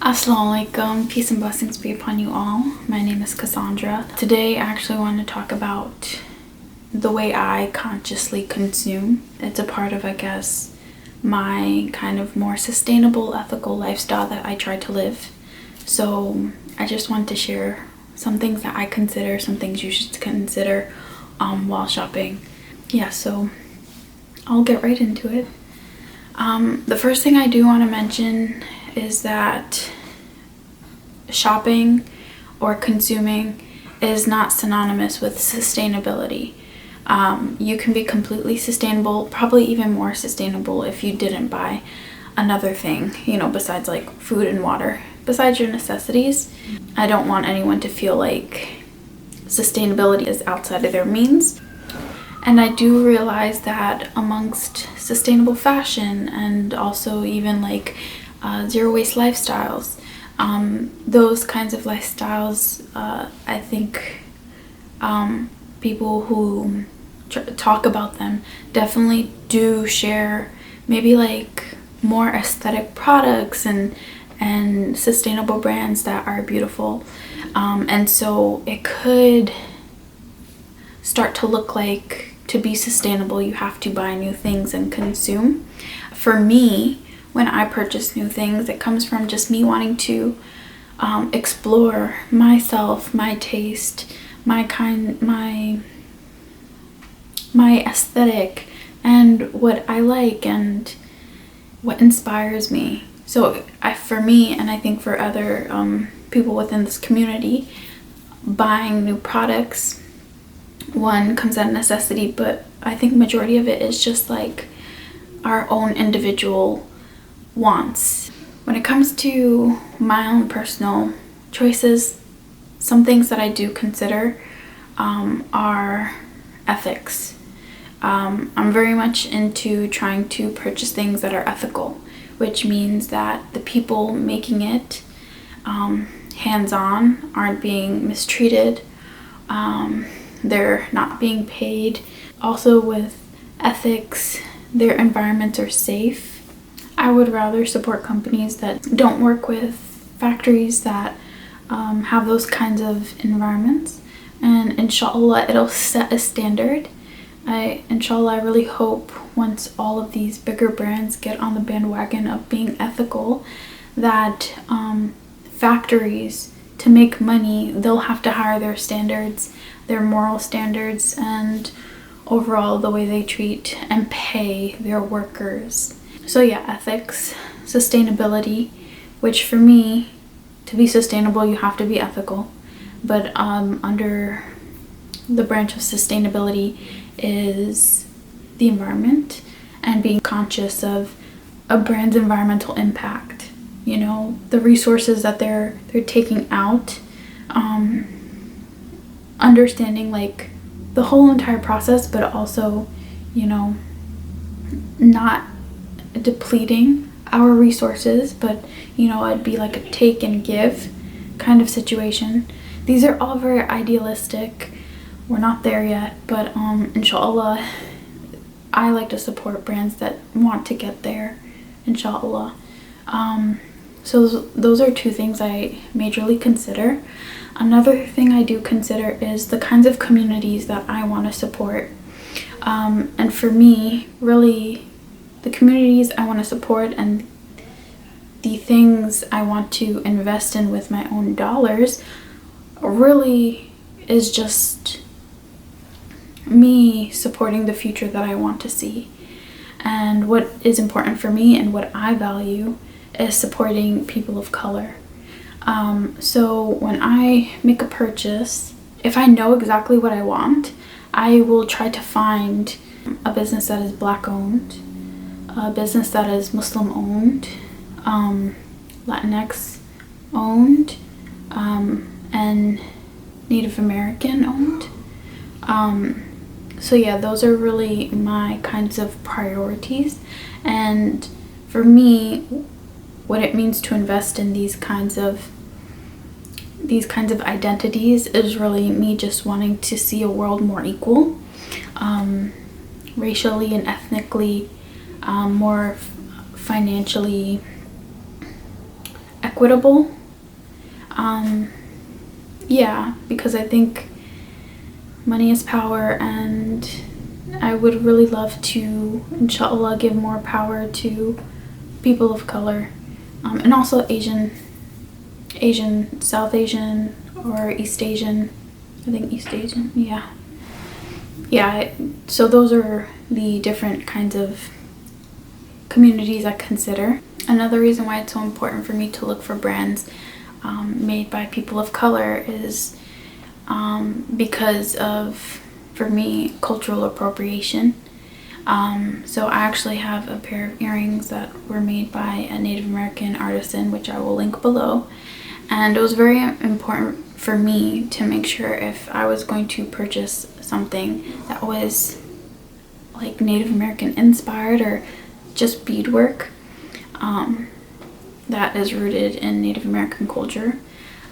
Assalamu alaikum, peace and blessings be upon you all. My name is Cassandra. Today I actually want to talk about the way I consciously consume. It's a part of, I guess, my kind of more sustainable, ethical lifestyle that I try to live. So I just want to share some things that I consider, some things you should consider while shopping. Yeah, so I'll get right into it. The first thing I do want to mention is that shopping or consuming is not synonymous with sustainability. You can be completely sustainable, probably even more sustainable if you didn't buy another thing, besides like food and water, besides your necessities. I don't want anyone to feel like sustainability is outside of their means. And I do realize that amongst sustainable fashion and also even like zero waste lifestyles, those kinds of lifestyles, I think people who talk about them definitely do share maybe like more aesthetic products and sustainable brands that are beautiful, and so it could start to look like, to be sustainable, you have to buy new things and consume. For me, when I purchase new things, it comes from just me wanting to explore myself, my taste, my aesthetic, and what I like and what inspires me. So for me, and I think for other people within this community, buying new products, one, comes out of necessity, but I think majority of it is just like our own individual wants. When it comes to my own personal choices, some things that I do consider are ethics. I'm very much into trying to purchase things that are ethical, which means that the people making it hands-on aren't being mistreated, they're not being paid. Also with ethics, their environments are safe. I would rather support companies that don't work with factories that have those kinds of environments, and inshallah it'll set a standard. I really hope once all of these bigger brands get on the bandwagon of being ethical, that factories, to make money, they'll have to hire their standards, their moral standards, and overall the way they treat and pay their workers. So yeah, ethics, sustainability, which for me, to be sustainable you have to be ethical, but under the branch of sustainability is the environment and being conscious of a brand's environmental impact, the resources that they're taking out, understanding like the whole entire process, but also not depleting our resources, but it'd be like a take and give kind of situation. These are all very idealistic. We're not there yet, but inshallah I like to support brands that want to get there, inshallah. So those are two things I majorly consider. Another thing I do consider is the kinds of communities that I want to support. And for me, really, the communities I want to support and the things I want to invest in with my own dollars really is just me supporting the future that I want to see. And what is important for me and what I value is supporting people of color. So when I make a purchase, if I know exactly what I want, I will try to find a business that is Black owned, a business that is Muslim owned, Latinx owned, and Native American owned. So yeah, those are really my kinds of priorities. And for me, what it means to invest in these kinds of identities is really me just wanting to see a world more equal, racially and ethnically, more financially equitable. Yeah, because I think money is power, and I would really love to, inshallah, give more power to people of color, and also Asian, South Asian, or East Asian. I think East Asian, yeah. So those are the different kinds of communities I consider. Another reason why it's so important for me to look for brands made by people of color is because of, for me, cultural appropriation. So I actually have a pair of earrings that were made by a Native American artisan, which I will link below. And it was very important for me to make sure if I was going to purchase something that was like Native American inspired or just beadwork that is rooted in Native American culture,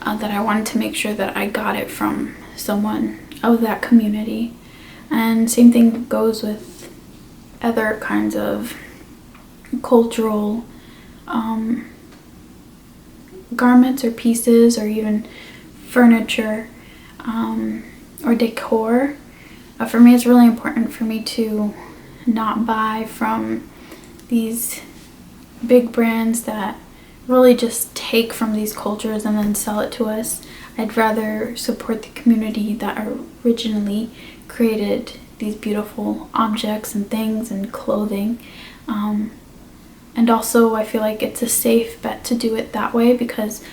that I wanted to make sure that I got it from someone of that community. And same thing goes with other kinds of cultural garments or pieces, or even furniture or decor. For me, it's really important for me to not buy from these big brands that really just take from these cultures and then sell it to us. I'd rather support the community that originally created these beautiful objects and things and clothing. And also I feel like it's a safe bet to do it that way because,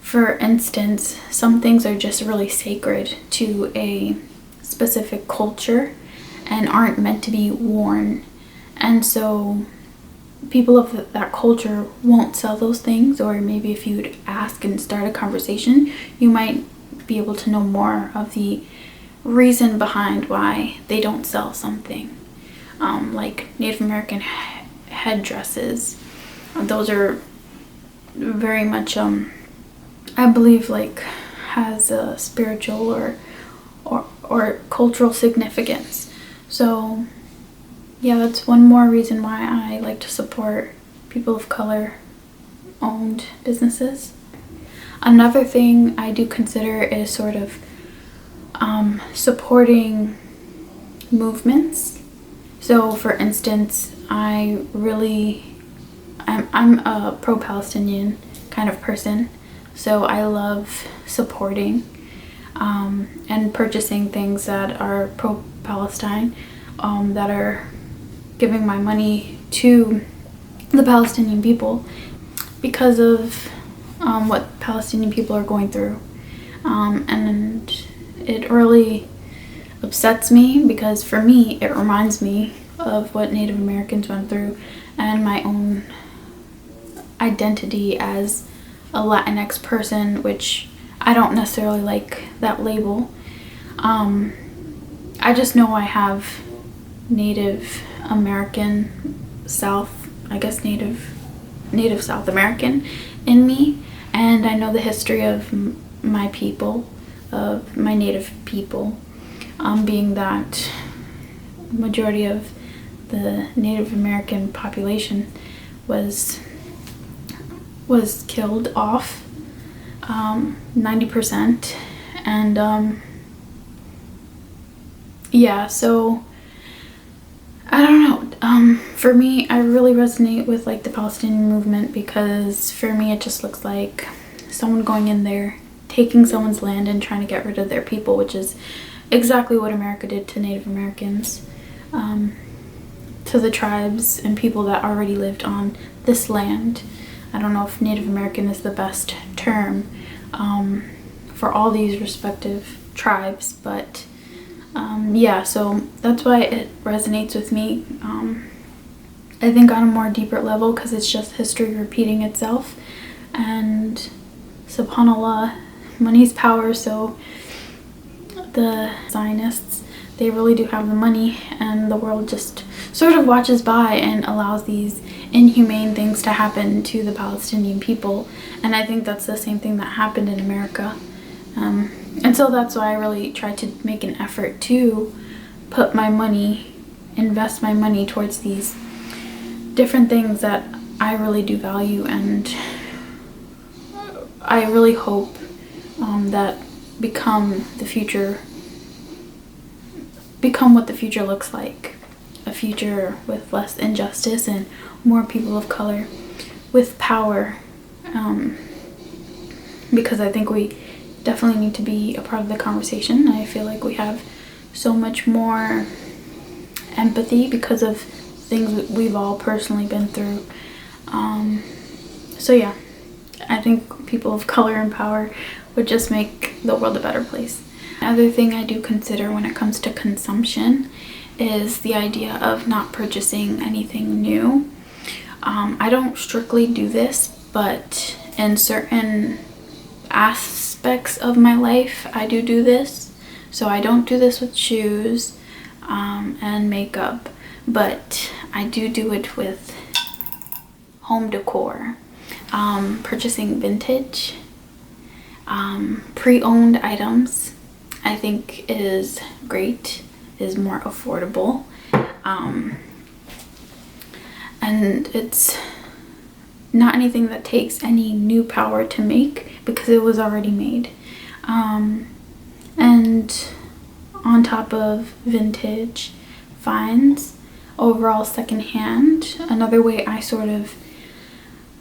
for instance, some things are just really sacred to a specific culture and aren't meant to be worn. And so people of that culture won't sell those things, or maybe if you'd ask and start a conversation, you might be able to know more of the reason behind why they don't sell something. Like Native American headdresses. Those are very much, I believe, like, has a spiritual or cultural significance. So yeah, that's one more reason why I like to support people of color owned businesses. Another thing I do consider is sort of supporting movements. So for instance, I'm a pro-Palestinian kind of person, so I love supporting and purchasing things that are pro-Palestine, that are giving my money to the Palestinian people because of what Palestinian people are going through. And it really upsets me because, for me, it reminds me of what Native Americans went through and my own identity as a Latinx person, which I don't necessarily like that label. I just know I have Native American Native South American in me, and I know the history of my people, of my Native people, being that majority of the Native American population was killed off, 90%, and yeah, so I don't know. For me, I really resonate with like the Palestinian movement because for me it just looks like someone going in there, taking someone's land and trying to get rid of their people, which is exactly what America did to Native Americans, to the tribes and people that already lived on this land. I don't know if Native American is the best term for all these respective tribes, but yeah, so that's why it resonates with me. I think on a more deeper level because it's just history repeating itself, and subhanallah, money's power. So the Zionists, they really do have the money, and the world just sort of watches by and allows these inhumane things to happen to the Palestinian people. And I think that's the same thing that happened in America. And so that's why I really try to make an effort to put my money, invest my money towards these different things that I really do value and I really hope that become what the future looks like. A future with less injustice and more people of color with power. Because I think we definitely need to be a part of the conversation. I feel like we have so much more empathy because of things we've all personally been through. So yeah, I think people of color in power would just make the world a better place. Another thing I do consider when it comes to consumption is the idea of not purchasing anything new. I don't strictly do this, but in certain aspects of my life I do this. So I don't do this with shoes and makeup, but I do it with home decor. Purchasing vintage, pre-owned items I think is great, is more affordable, and it's not anything that takes any new power to make because it was already made. And on top of vintage finds, overall secondhand, another way I sort of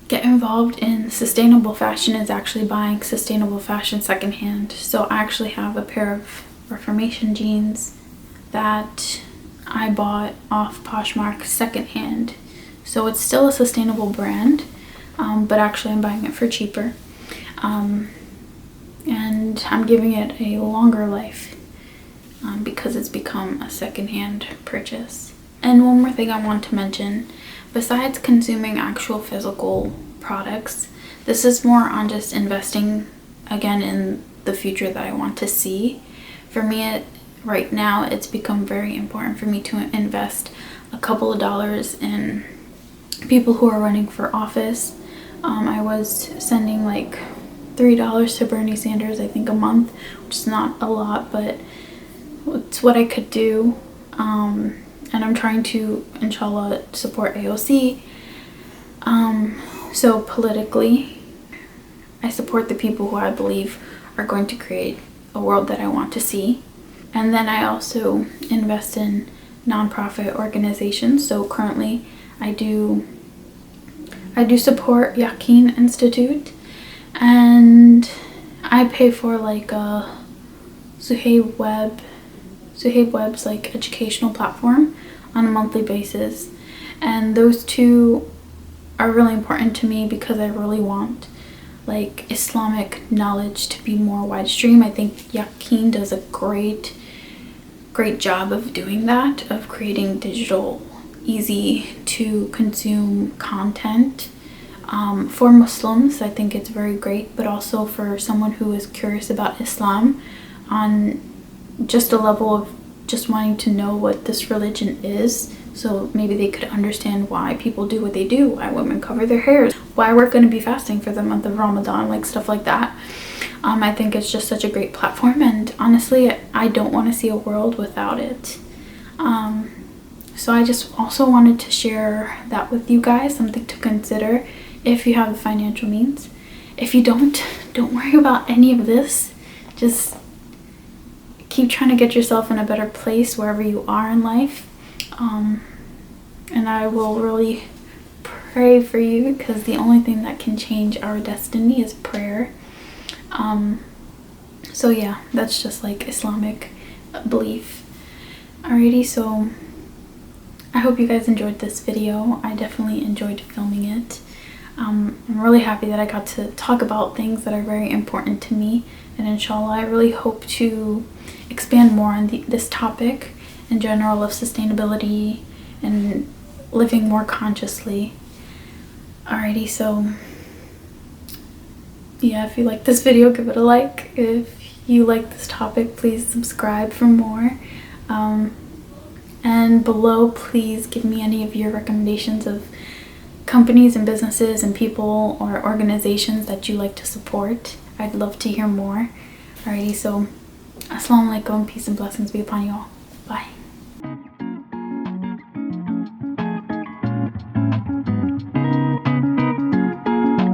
get involved in sustainable fashion is actually buying sustainable fashion secondhand. So I actually have a pair of Reformation jeans that I bought off Poshmark secondhand. So it's still a sustainable brand, but actually I'm buying it for cheaper. And I'm giving it a longer life because it's become a secondhand purchase. And one more thing I want to mention, besides consuming actual physical products, this is more on just investing again in the future that I want to see. For me, right now, it's become very important for me to invest a couple of dollars in people who are running for office. I was sending like $3 to Bernie Sanders, I think, a month, which is not a lot, but it's what I could do. And I'm trying to, inshallah, support AOC. So politically, I support the people who I believe are going to create a world that I want to see. And then I also invest in nonprofit organizations. So currently I do support Yaqeen Institute, and I pay for like Suhaib Web's like educational platform on a monthly basis. And those two are really important to me because I really want like Islamic knowledge to be more widestream. I think Yaqeen does a great job of doing that, of creating digital, easy to consume content. For Muslims, I think it's very great, but also for someone who is curious about Islam on just a level of just wanting to know what this religion is, so maybe they could understand why people do what they do, why women cover their hairs, why we're going to be fasting for the month of Ramadan, like stuff like that. I think it's just such a great platform, and honestly I don't want to see a world without it. So I just also wanted to share that with you guys, something to consider if you have the financial means. If you don't worry about any of this. Just keep trying to get yourself in a better place wherever you are in life. And I will really pray for you, because the only thing that can change our destiny is prayer. So yeah, that's just like Islamic belief. Alrighty, so I hope you guys enjoyed this video. I definitely enjoyed filming it. I'm really happy that I got to talk about things that are very important to me, and inshallah I really hope to expand more on this topic in general of sustainability and living more consciously. Alrighty, so yeah, if you like this video, give it a like. If you like this topic, please subscribe for more. And below, please give me any of your recommendations of companies and businesses and people or organizations that you like to support. I'd love to hear more. Alrighty, so assalamu alaikum, peace and blessings be upon you all. Bye.